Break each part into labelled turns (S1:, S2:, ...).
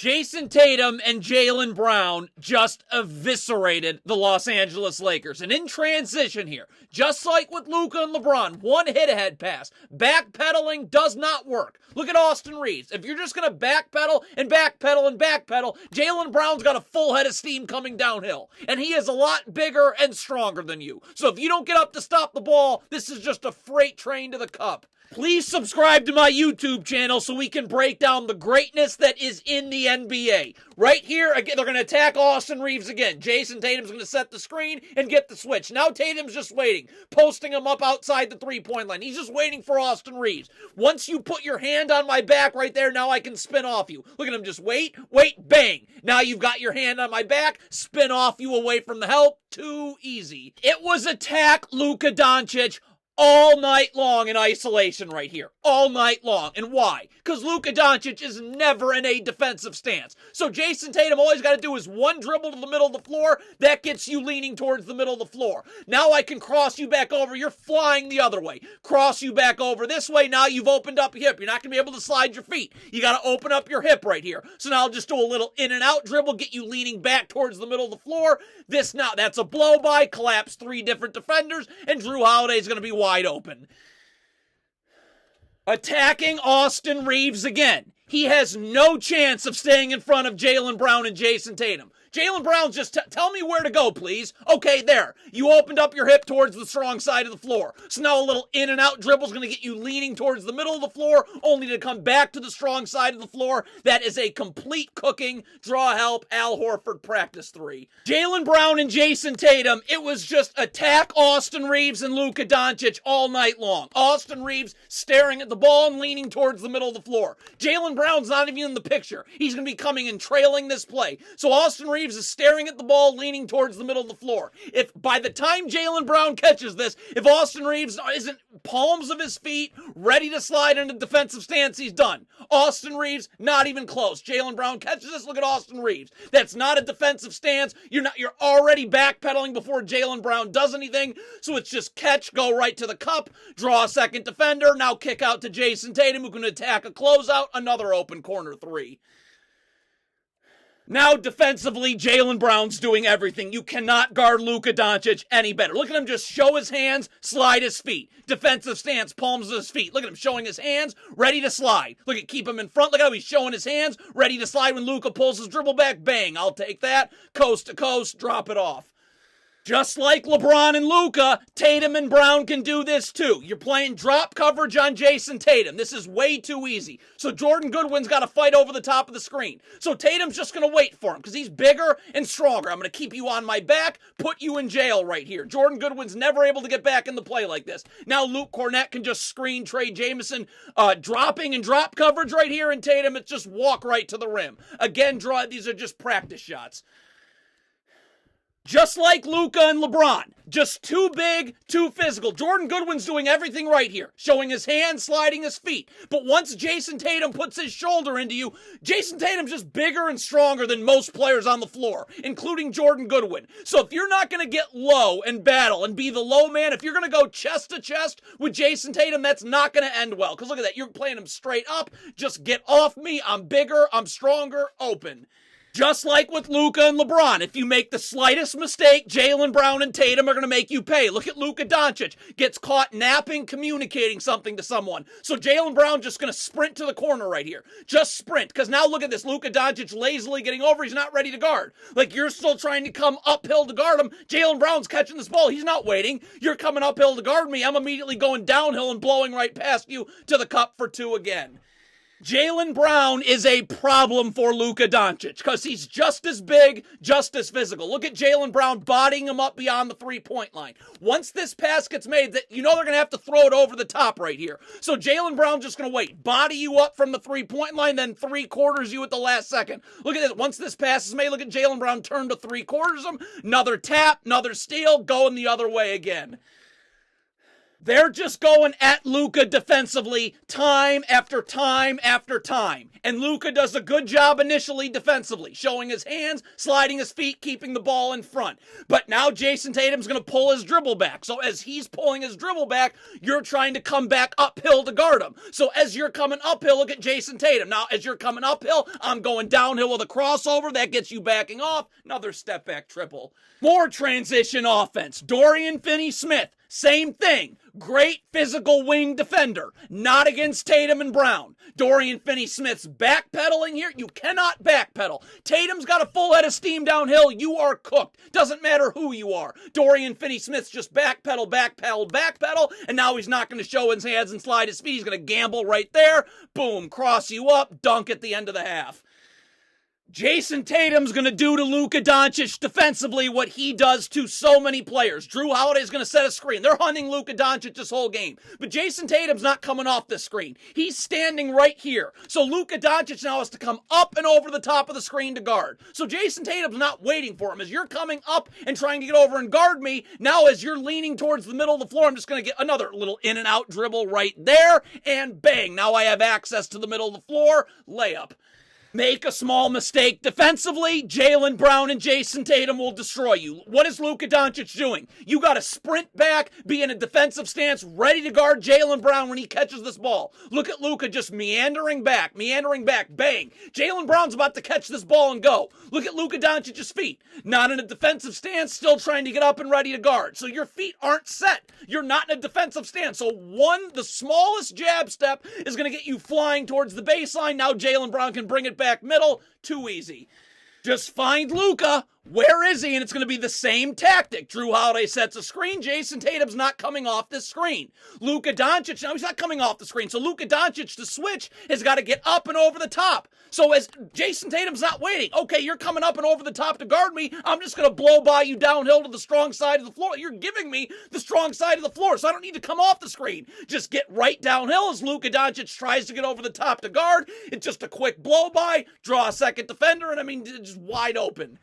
S1: Jayson Tatum and Jaylen Brown just eviscerated the Los Angeles Lakers. And in transition here, just like with Luka and LeBron, one hit-ahead pass. Backpedaling does not work. Look at Austin Reaves. If you're just going to backpedal and backpedal and backpedal, Jaylen Brown's got a full head of steam coming downhill. And he is a lot bigger and stronger than you. So if you don't get up to stop the ball, this is just a freight train to the cup. Please subscribe to my YouTube channel so we can break down the greatness that is in the NBA. Right here, again, they're going to attack Austin Reaves again. Jayson Tatum's going to set the screen and get the switch. Now Tatum's just waiting, posting him up outside the three-point line. He's just waiting for Austin Reaves. Once you put your hand on my back right there, now I can spin off you. Look at him, just wait, bang. Now you've got your hand on my back, spin off you away from the help. Too easy. It was attack Luka Doncic all night long in isolation right here. All night long. And why? Because Luka Doncic is never in a defensive stance. So Jayson Tatum, all he's got to do is one dribble to the middle of the floor. That gets you leaning towards the middle of the floor. Now I can cross you back over. You're flying the other way. Cross you back over this way. Now you've opened up your hip. You're not going to be able to slide your feet. You got to open up your hip right here. So now I'll just do a little in and out dribble, get you leaning back towards the middle of the floor. This now, that's a blow by, collapse 3 different defenders, and Drew Holiday's going to be wide open. Attacking Austin Reaves again. He has no chance of staying in front of Jaylen Brown and Jayson Tatum. Jaylen Brown, just tell me where to go, please. Okay, there. You opened up your hip towards the strong side of the floor. So now a little in and out dribble is going to get you leaning towards the middle of the floor, only to come back to the strong side of the floor. That is a complete cooking, draw help, Al Horford practice 3. Jaylen Brown and Jayson Tatum, it was just attack Austin Reaves and Luka Doncic all night long. Austin Reaves staring at the ball and leaning towards the middle of the floor. Jaylen Brown's not even in the picture. He's going to be coming and trailing this play. So Austin Reaves is staring at the ball, leaning towards the middle of the floor. If by the time Jaylen Brown catches this, if Austin Reaves isn't palms of his feet, ready to slide into defensive stance, he's done. Austin Reaves, not even close. Jaylen Brown catches this, look at Austin Reaves. That's not a defensive stance. You're already backpedaling before Jaylen Brown does anything. So it's just catch, go right to the cup, draw a second defender, now kick out to Jayson Tatum, who can attack a closeout, another open corner 3. Now, defensively, Jaylen Brown's doing everything. You cannot guard Luka Doncic any better. Look at him just show his hands, slide his feet. Defensive stance, palms of his feet. Look at him showing his hands, ready to slide. Look at keep him in front. Look how he's showing his hands, ready to slide when Luka pulls his dribble back. Bang, I'll take that. Coast to coast, drop it off. Just like LeBron and Luka, Tatum and Brown can do this too. You're playing drop coverage on Jayson Tatum. This is way too easy. So Jordan Goodwin's got to fight over the top of the screen. So Tatum's just going to wait for him because he's bigger and stronger. I'm going to keep you on my back, put you in jail right here. Jordan Goodwin's never able to get back in the play like this. Now Luke Cornett can just screen Trey Jamison, dropping and drop coverage right here, and Tatum, it's just walk right to the rim. Again, these are just practice shots. Just like Luka and LeBron. Just too big, too physical. Jordan Goodwin's doing everything right here. Showing his hands, sliding his feet. But once Jayson Tatum puts his shoulder into you, Jayson Tatum's just bigger and stronger than most players on the floor, including Jordan Goodwin. So if you're not going to get low and battle and be the low man, if you're going to go chest to chest with Jayson Tatum, that's not going to end well. Because look at that. You're playing him straight up. Just get off me. I'm bigger. I'm stronger. Open. Just like with Luka and LeBron, if you make the slightest mistake, Jaylen Brown and Tatum are going to make you pay. Look at Luka Doncic. Gets caught napping, communicating something to someone. So Jaylen Brown just going to sprint to the corner right here. Just sprint. Because now look at this. Luka Doncic lazily getting over. He's not ready to guard. Like you're still trying to come uphill to guard him. Jaylen Brown's catching this ball. He's not waiting. You're coming uphill to guard me. I'm immediately going downhill and blowing right past you to the cup for 2 again. Jaylen Brown is a problem for Luka Doncic because he's just as big, just as physical. Look at Jaylen Brown bodying him up beyond the 3-point line. Once this pass gets made, that you know they're going to have to throw it over the top right here. So Jaylen Brown's just going to wait, body you up from the 3-point line, then 3/4 you at the last second. Look at this. Once this pass is made, look at Jaylen Brown turn to 3/4 him. Another tap, another steal, going the other way again. They're just going at Luka defensively time after time after time. And Luka does a good job initially defensively, showing his hands, sliding his feet, keeping the ball in front. But now Jayson Tatum's going to pull his dribble back. So as he's pulling his dribble back, you're trying to come back uphill to guard him. So as you're coming uphill, look at Jayson Tatum. Now as you're coming uphill, I'm going downhill with a crossover. That gets you backing off. Another step back triple. More transition offense. Dorian Finney-Smith. Same thing. Great physical wing defender. Not against Tatum and Brown. Dorian Finney-Smith's backpedaling here. You cannot backpedal. Tatum's got a full head of steam downhill. You are cooked. Doesn't matter who you are. Dorian Finney-Smith's just backpedal, and now he's not going to show his hands and slide his feet. He's going to gamble right there. Boom. Cross you up. Dunk at the end of the half. Jayson Tatum's going to do to Luka Doncic defensively what he does to so many players. Drew Holiday's going to set a screen. They're hunting Luka Doncic this whole game. But Jayson Tatum's not coming off this screen. He's standing right here. So Luka Doncic now has to come up and over the top of the screen to guard. So Jayson Tatum's not waiting for him. As you're coming up and trying to get over and guard me, now as you're leaning towards the middle of the floor, I'm just going to get another little in and out dribble right there. And bang, now I have access to the middle of the floor. Layup. Make a small mistake defensively, Jaylen Brown and Jayson Tatum will destroy you. What is Luka Doncic doing? You got to sprint back, be in a defensive stance, ready to guard Jaylen Brown when he catches this ball. Look at Luka just meandering back, bang. Jaylen Brown's about to catch this ball and go. Look at Luka Doncic's feet. Not in a defensive stance, still trying to get up and ready to guard. So your feet aren't set. You're not in a defensive stance. So the smallest jab step is going to get you flying towards the baseline. Now Jaylen Brown can bring it back middle. Too easy. Just find Luka. Where is he? And it's going to be the same tactic. Drew Holiday sets a screen. Jayson Tatum's not coming off this screen. Luka Doncic, now he's not coming off the screen. So Luka Doncic to switch has got to get up and over the top. So as Jayson Tatum's not waiting. Okay, you're coming up and over the top to guard me. I'm just going to blow by you downhill to the strong side of the floor. You're giving me the strong side of the floor, so I don't need to come off the screen. Just get right downhill as Luka Doncic tries to get over the top to guard. It's just a quick blow by, draw a second defender, and just wide open.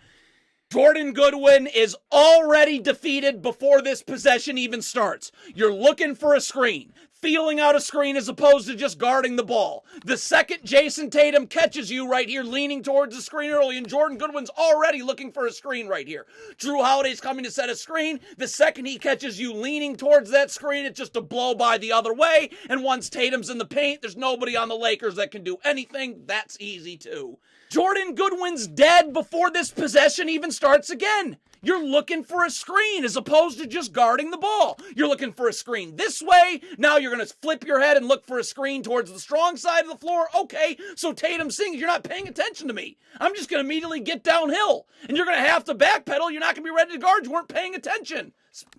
S1: Jordan Goodwin is already defeated before this possession even starts. You're looking for a screen, feeling out a screen as opposed to just guarding the ball. The second Jayson Tatum catches you right here, leaning towards the screen early, and Jordan Goodwin's already looking for a screen right here. Drew Holiday's coming to set a screen. The second he catches you leaning towards that screen, it's just a blow by the other way, and once Tatum's in the paint, there's nobody on the Lakers that can do anything. That's easy too. Jordan Goodwin's dead before this possession even starts again. You're looking for a screen as opposed to just guarding the ball. You're looking for a screen this way. Now you're going to flip your head and look for a screen towards the strong side of the floor. Okay, so Tatum sings, you're not paying attention to me. I'm just going to immediately get downhill. And you're going to have to backpedal. You're not going to be ready to guard. You weren't paying attention.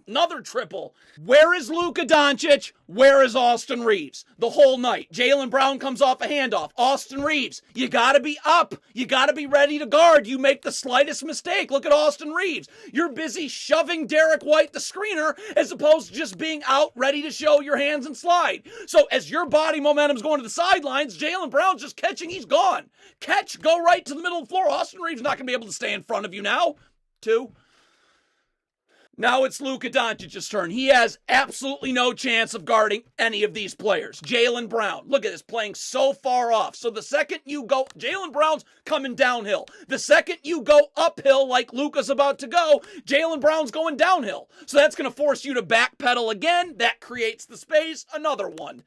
S1: Another triple. Where is Luka Doncic? Where is Austin Reaves? The whole night. Jaylen Brown comes off a handoff. Austin Reaves, you gotta be up. You gotta be ready to guard. You make the slightest mistake. Look at Austin Reaves. You're busy shoving Derek White, the screener, as opposed to just being out ready to show your hands and slide. So as your body momentum's going to the sidelines, Jaylen Brown's just catching. He's gone. Catch, go right to the middle of the floor. Austin Reaves not gonna be able to stay in front of you now. 2. Now it's Luka Doncic's turn. He has absolutely no chance of guarding any of these players. Jaylen Brown, look at this, playing so far off. So the second you go, Jaylen Brown's coming downhill. The second you go uphill like Luka's about to go, Jaylen Brown's going downhill. So that's going to force you to backpedal again. That creates the space. Another one.